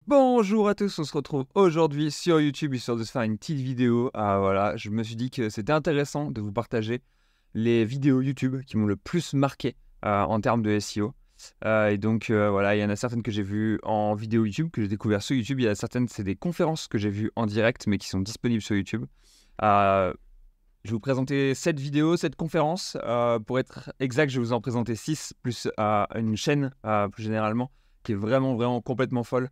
Bonjour à tous, on se retrouve aujourd'hui sur YouTube histoire de se faire une petite vidéo. Voilà, je me suis dit que c'était intéressant de vous partager les vidéos YouTube qui m'ont le plus marqué en termes de SEO. Voilà, il y en a certaines que j'ai vues en vidéo YouTube, que j'ai découvert sur YouTube. Il y en a certaines, c'est des conférences que j'ai vues en direct, mais qui sont disponibles sur YouTube. Je vais vous présenter cette vidéo, cette conférence. Pour être exact, je vais vous en présenter 6, plus une chaîne, plus généralement, qui est vraiment complètement folle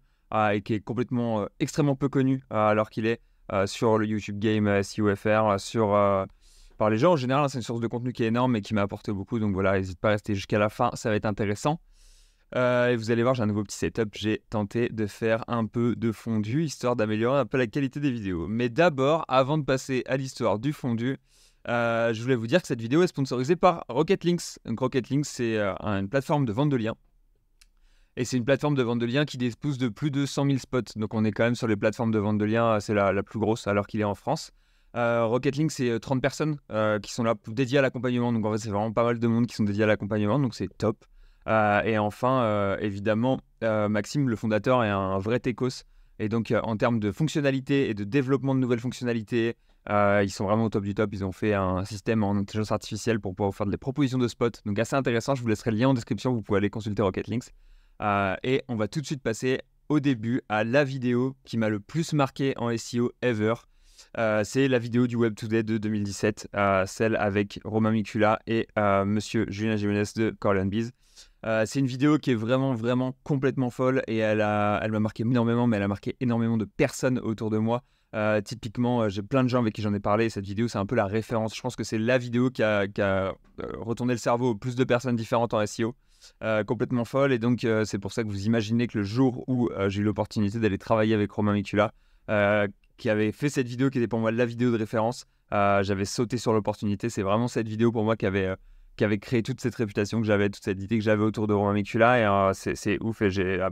et qui est complètement extrêmement peu connu alors qu'il est sur le YouTube Game SEO FR, par les gens en général. C'est une source de contenu qui est énorme et qui m'a apporté beaucoup. Donc voilà, n'hésite pas à rester jusqu'à la fin, ça va être intéressant. Et vous allez voir, j'ai un nouveau petit setup. J'ai tenté de faire un peu de fondu, histoire d'améliorer un peu la qualité des vidéos. Mais d'abord, avant de passer à l'histoire du fondu, je voulais vous dire que cette vidéo est sponsorisée par Rocket Links. Donc Rocket Links, c'est une plateforme de vente de liens. Et c'est une plateforme de vente de liens qui dispose de plus de 100 000 spots. Donc on est quand même sur les plateformes de vente de liens, c'est la plus grosse alors qu'il est en France. Rocket Link, c'est 30 personnes qui sont là dédiées à l'accompagnement. Donc en fait, c'est vraiment pas mal de monde qui sont dédiés à l'accompagnement. Donc c'est top. Et enfin, évidemment, Maxime, le fondateur, est un vrai techos. Et donc en termes de fonctionnalité et de développement de nouvelles fonctionnalités, ils sont vraiment au top du top. Ils ont fait un système en intelligence artificielle pour pouvoir vous faire des propositions de spots. Donc assez intéressant. Je vous laisserai le lien en description. Vous pouvez aller consulter Rocket Links. Et on va tout de suite passer au début à la vidéo qui m'a le plus marqué en SEO ever. C'est la vidéo du Web Today de 2017, celle avec Romain Mikula et monsieur Julien Gimenez de Corleone c'est une vidéo qui est vraiment complètement folle et elle m'a marqué énormément, mais elle a marqué énormément de personnes autour de moi. Typiquement, j'ai plein de gens avec qui j'en ai parlé. Cette vidéo, c'est un peu la référence. Je pense que c'est la vidéo qui a retourné le cerveau aux plus de personnes différentes en SEO. Complètement folle. Et donc, c'est pour ça que vous imaginez que le jour où j'ai eu l'opportunité d'aller travailler avec Romain Mikula, qui avait fait cette vidéo qui était pour moi la vidéo de référence, j'avais sauté sur l'opportunité. C'est vraiment cette vidéo pour moi qui avait créé toute cette réputation que j'avais, toute cette idée que j'avais autour de Romain Mikula. Et c'est ouf. Et j'ai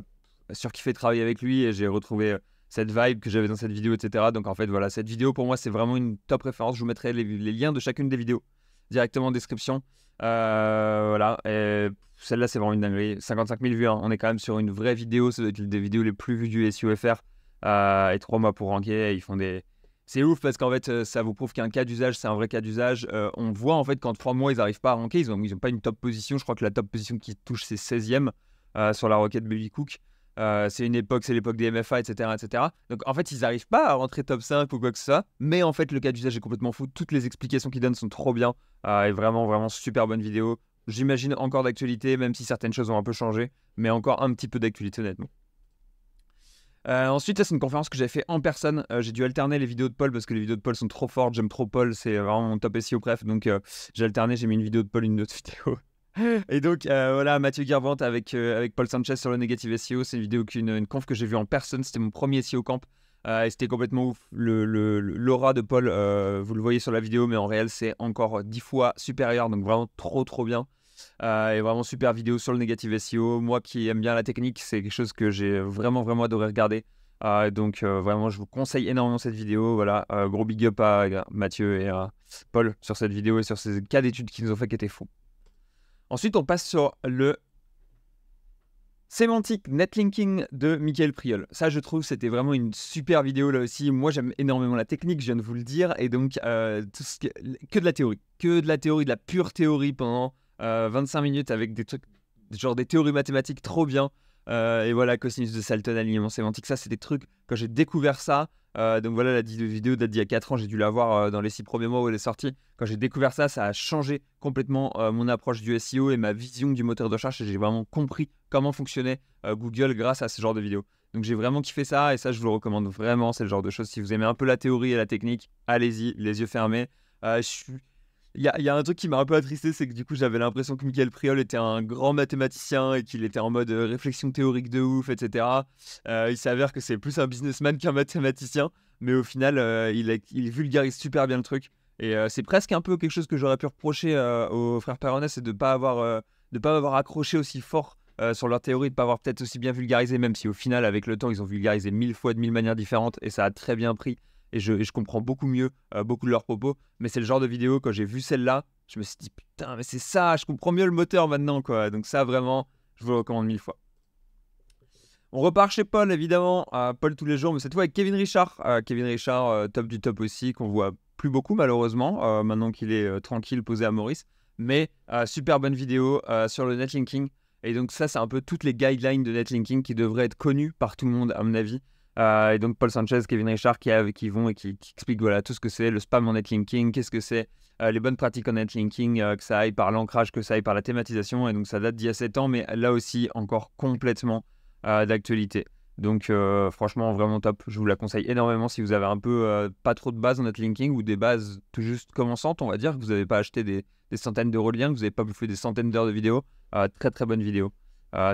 surkiffé travailler avec lui et j'ai retrouvé cette vibe que j'avais dans cette vidéo, etc. Donc en fait, voilà, cette vidéo pour moi, c'est vraiment une top référence. Je vous mettrai les liens de chacune des vidéos directement en description. Voilà. Et celle-là, c'est vraiment une dinguerie. 55 000 vues, hein. On est quand même sur une vraie vidéo. Ça doit être une des vidéos les plus vues du SEO FR. Et 3 mois pour ranker. Ils font des. C'est ouf parce qu'en fait, ça vous prouve qu'un cas d'usage, c'est un vrai cas d'usage. On voit en fait qu'en 3 mois, ils n'arrivent pas à ranker. Ils ont pas une top position. Je crois que la top position qui touche, c'est 16e sur la requête Baby Cook. C'est l'époque des MFA, etc. Donc en fait, ils n'arrivent pas à rentrer top 5 ou quoi que ce soit. Mais en fait, le cas d'usage est complètement fou. Toutes les explications qu'ils donnent sont trop bien. Et vraiment super bonne vidéo. J'imagine encore d'actualité, même si certaines choses ont un peu changé. Mais encore un petit peu d'actualité, honnêtement. Ensuite, ça, c'est une conférence que j'avais fait en personne. J'ai dû alterner les vidéos de Paul parce que les vidéos de Paul sont trop fortes. J'aime trop Paul, c'est vraiment mon top SEO, bref. Donc, j'ai alterné, j'ai mis une vidéo de Paul, une autre vidéo. Et donc, voilà, Mathieu Guervante avec Paul Sanchez sur le Negative SEO. C'est une vidéo une conf que j'ai vue en personne. C'était mon premier SEO camp. Et c'était complètement ouf. L'aura de Paul, vous le voyez sur la vidéo, mais en réel, c'est encore 10 fois supérieur. Donc, vraiment trop bien. Et vraiment super vidéo sur le Negative SEO. Moi qui aime bien la technique, c'est quelque chose que j'ai vraiment adoré regarder. Vraiment, je vous conseille énormément cette vidéo. Voilà, gros big up à Mathieu et à Paul sur cette vidéo et sur ces cas d'études qu'ils nous ont fait qui étaient fous. Ensuite, on passe sur le Sémantique Netlinking de Michael Priol. Ça, je trouve, c'était vraiment une super vidéo là aussi. Moi, j'aime énormément la technique, je viens de vous le dire. Et donc, que de la théorie. Que de la théorie, de la pure théorie pendant 25 minutes avec des trucs, genre des théories mathématiques trop bien. Et voilà, cosinus de Salton, alignement sémantique. Ça, c'est des trucs, quand j'ai découvert ça, donc voilà, la vidéo date d'il y a 4 ans, j'ai dû la voir dans les 6 premiers mois où elle est sortie. Quand j'ai découvert ça, ça a changé complètement mon approche du SEO et ma vision du moteur de recherche. Et j'ai vraiment compris comment fonctionnait Google grâce à ce genre de vidéos. Donc j'ai vraiment kiffé ça et ça, je vous le recommande vraiment. C'est le genre de choses, si vous aimez un peu la théorie et la technique, allez-y, les yeux fermés. Il y a un truc qui m'a un peu attristé, c'est que du coup j'avais l'impression que Michael Priol était un grand mathématicien et qu'il était en mode réflexion théorique de ouf, etc. Il s'avère que c'est plus un businessman qu'un mathématicien, mais au final il vulgarise super bien le truc. Et c'est presque un peu quelque chose que j'aurais pu reprocher aux frères Perronnet, c'est de pas avoir accroché aussi fort sur leur théorie, de pas avoir peut-être aussi bien vulgarisé, même si au final avec le temps ils ont vulgarisé 1000 fois de 1000 manières différentes et ça a très bien pris. Et je comprends beaucoup mieux beaucoup de leurs propos. Mais c'est le genre de vidéo, quand j'ai vu celle-là, je me suis dit putain, mais c'est ça, je comprends mieux le moteur maintenant, quoi. Donc ça, vraiment, je vous le recommande 1000 fois. On repart chez Paul, évidemment. Paul tous les jours, mais cette fois avec Kevin Richard. Kevin Richard, top du top aussi, qu'on voit plus beaucoup malheureusement, maintenant qu'il est tranquille, posé à Maurice. Mais super bonne vidéo sur le netlinking. Et donc ça, c'est un peu toutes les guidelines de netlinking qui devraient être connues par tout le monde, à mon avis. Et donc Paul Sanchez, Kevin Richard qui vont et qui expliquent voilà, tout ce que c'est le spam en netlinking, qu'est-ce que c'est les bonnes pratiques en netlinking, que ça aille par l'ancrage, que ça aille par la thématisation. Et donc ça date d'il y a 7 ans, mais là aussi encore complètement d'actualité. Donc franchement vraiment top, je vous la conseille énormément si vous avez un peu pas trop de bases en netlinking ou des bases tout juste commençantes, on va dire, que vous n'avez pas acheté des centaines d'euros de liens, que vous n'avez pas bouffé des centaines d'heures de vidéos. Très très bonne vidéo.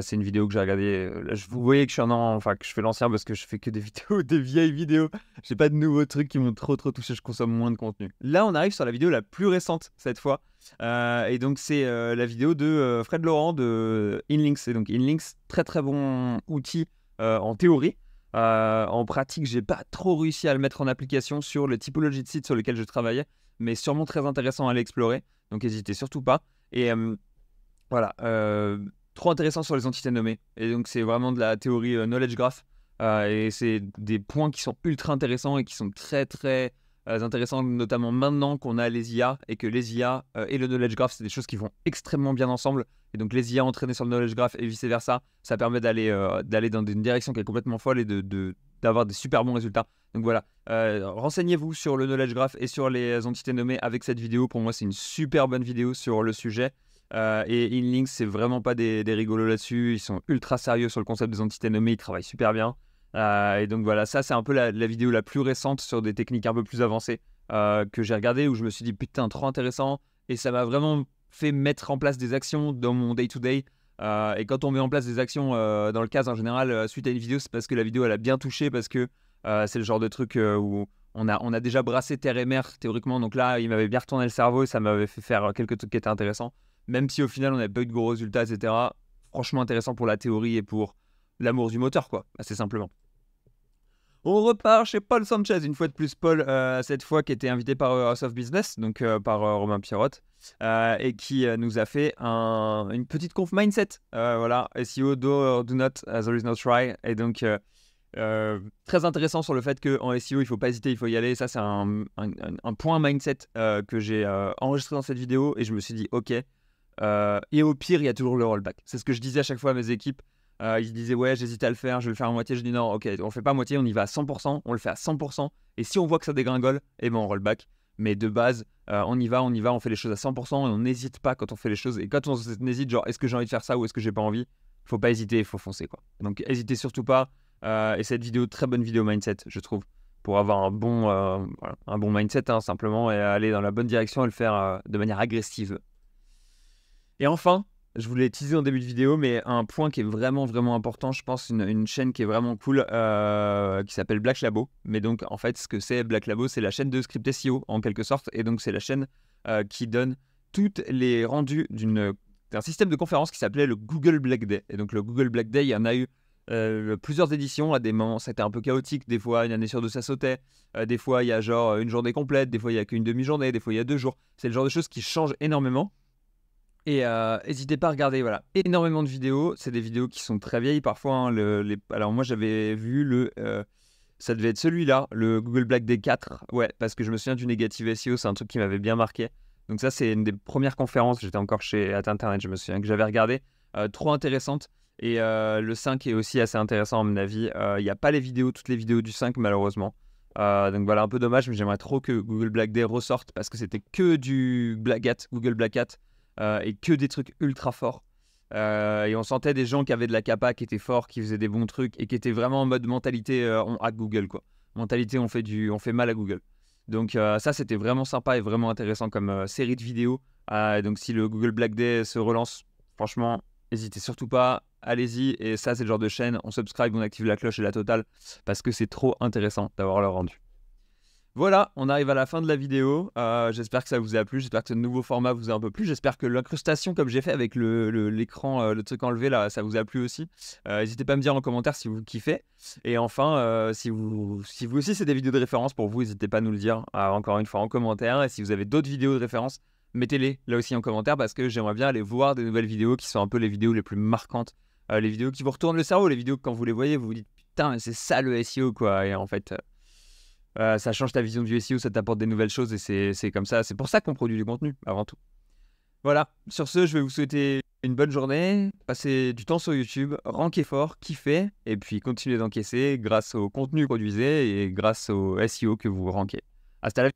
C'est une vidéo que j'ai regardée. Là, vous voyez que je suis que je fais l'ancien parce que je fais que des vidéos, des vieilles vidéos. J'ai pas de nouveaux trucs qui m'ont trop touché. Je consomme moins de contenu. Là, on arrive sur la vidéo la plus récente cette fois. Et donc, c'est la vidéo de Fred Laurent de Inlinks. Et donc, Inlinks, très très bon outil en théorie. En pratique, j'ai pas trop réussi à le mettre en application sur les typologies de sites sur lesquels je travaillais, mais sûrement très intéressant à l'explorer. Donc, n'hésitez surtout pas. Et voilà. Trop intéressant sur les entités nommées. Et donc, c'est vraiment de la théorie knowledge graph. Et c'est des points qui sont ultra intéressants et qui sont très, très intéressants, notamment maintenant qu'on a les IA et que les IA et le knowledge graph, c'est des choses qui vont extrêmement bien ensemble. Et donc, les IA entraînées sur le knowledge graph et vice-versa, ça permet d'aller dans une direction qui est complètement folle et d'avoir des super bons résultats. Donc voilà, renseignez-vous sur le knowledge graph et sur les entités nommées avec cette vidéo. Pour moi, c'est une super bonne vidéo sur le sujet. Et Inlinks, c'est vraiment pas des rigolos là-dessus. Ils sont ultra sérieux sur le concept des entités nommées. Ils travaillent super bien. Et donc voilà, ça, c'est un peu la vidéo la plus récente sur des techniques un peu plus avancées que j'ai regardé où je me suis dit putain, trop intéressant. Et ça m'a vraiment fait mettre en place des actions dans mon day-to-day. Et quand on met en place des actions dans le cas en général, suite à une vidéo, c'est parce que la vidéo elle a bien touché, parce que c'est le genre de truc où on a déjà brassé terre et mer théoriquement. Donc là, il m'avait bien retourné le cerveau et ça m'avait fait faire quelques trucs qui étaient intéressants. Même si au final on n'avait pas eu de gros résultats, etc. Franchement intéressant pour la théorie et pour l'amour du moteur, quoi, assez simplement. On repart chez Paul Sanchez, une fois de plus. Paul, cette fois, qui était invité par House of Business, donc par Romain Pierrotte, et qui nous a fait une petite conf mindset. Voilà, SEO, do or do not, there is no try. Et donc, très intéressant sur le fait qu'en SEO, il ne faut pas hésiter, il faut y aller. Ça, c'est un point mindset que j'ai enregistré dans cette vidéo, et je me suis dit, ok. Et au pire, il y a toujours le rollback. C'est ce que je disais à chaque fois à mes équipes. Ils disaient ouais, j'hésite à le faire, je vais le faire à moitié. Je dis non, ok, on le fait pas à moitié, on y va à 100%, on le fait à 100%. Et si on voit que ça dégringole, eh ben on rollback. Mais de base, on y va, on fait les choses à 100% et on n'hésite pas quand on fait les choses. Et quand on hésite, genre est-ce que j'ai envie de faire ça ou est-ce que j'ai pas envie, faut pas hésiter, il faut foncer, quoi. Donc hésitez surtout pas. Et cette vidéo, très bonne vidéo mindset, je trouve, pour avoir un bon mindset, hein, simplement, et aller dans la bonne direction et le faire de manière agressive. Et enfin, je vous l'ai teasé en début de vidéo, mais un point qui est vraiment important, je pense, une chaîne qui est vraiment cool, qui s'appelle Black Labo. Mais donc, en fait, ce que c'est Black Labo, c'est la chaîne de script SEO, en quelque sorte. Et donc, c'est la chaîne qui donne toutes les rendus d'un système de conférence qui s'appelait le Google Black Day. Et donc, le Google Black Day, il y en a eu plusieurs éditions. À des moments, c'était un peu chaotique. Des fois, une année sur deux, ça sautait. Des fois, il y a genre une journée complète. Des fois, il y a qu'une demi-journée. Des fois, il y a 2 jours. C'est le genre de choses qui changent énormément. Et n'hésitez pas à regarder, voilà, énormément de vidéos. C'est des vidéos qui sont très vieilles parfois, hein, Alors moi j'avais vu ça devait être celui-là, le Google Black Day 4. Ouais, parce que je me souviens du Negative SEO, c'est un truc qui m'avait bien marqué. Donc ça, c'est une des premières conférences, j'étais encore chez Internet, je me souviens, que j'avais regardé. Trop intéressante. Et le 5 est aussi assez intéressant à mon avis. Il n'y a pas toutes les vidéos du 5 malheureusement. Donc voilà, un peu dommage, mais j'aimerais trop que Google Black Day ressorte parce que c'était que du Black Hat, Google Black Hat. Et que des trucs ultra forts. Et on sentait des gens qui avaient de la capa, qui étaient forts, qui faisaient des bons trucs et qui étaient vraiment en mode mentalité on hack Google, quoi. Mentalité on fait mal à Google. Donc ça, c'était vraiment sympa et vraiment intéressant comme série de vidéos. Donc si le Google Black Day se relance, franchement, n'hésitez surtout pas, allez-y. Et ça, c'est le genre de chaîne, on subscribe, on active la cloche et la totale parce que c'est trop intéressant d'avoir leur rendu. Voilà, on arrive à la fin de la vidéo. J'espère que ça vous a plu, j'espère que ce nouveau format vous a un peu plu. J'espère que l'incrustation, comme j'ai fait avec l'écran, le truc enlevé là, ça vous a plu aussi. N'hésitez pas à me dire en commentaire si vous kiffez. Et enfin, si vous aussi c'est des vidéos de référence pour vous, n'hésitez pas à nous le dire encore une fois en commentaire. Et si vous avez d'autres vidéos de référence, mettez-les là aussi en commentaire parce que j'aimerais bien aller voir des nouvelles vidéos qui sont un peu les vidéos les plus marquantes les vidéos qui vous retournent le cerveau, les vidéos que quand vous les voyez, vous vous dites putain, c'est ça le SEO quoi. Et en fait, ça change ta vision du SEO, ça t'apporte des nouvelles choses et c'est comme ça. C'est pour ça qu'on produit du contenu avant tout. Voilà, sur ce, je vais vous souhaiter une bonne journée, passez du temps sur YouTube, rankez fort, kiffez, et puis continuez d'encaisser grâce au contenu que vous produisez et grâce au SEO que vous rankez. Hasta la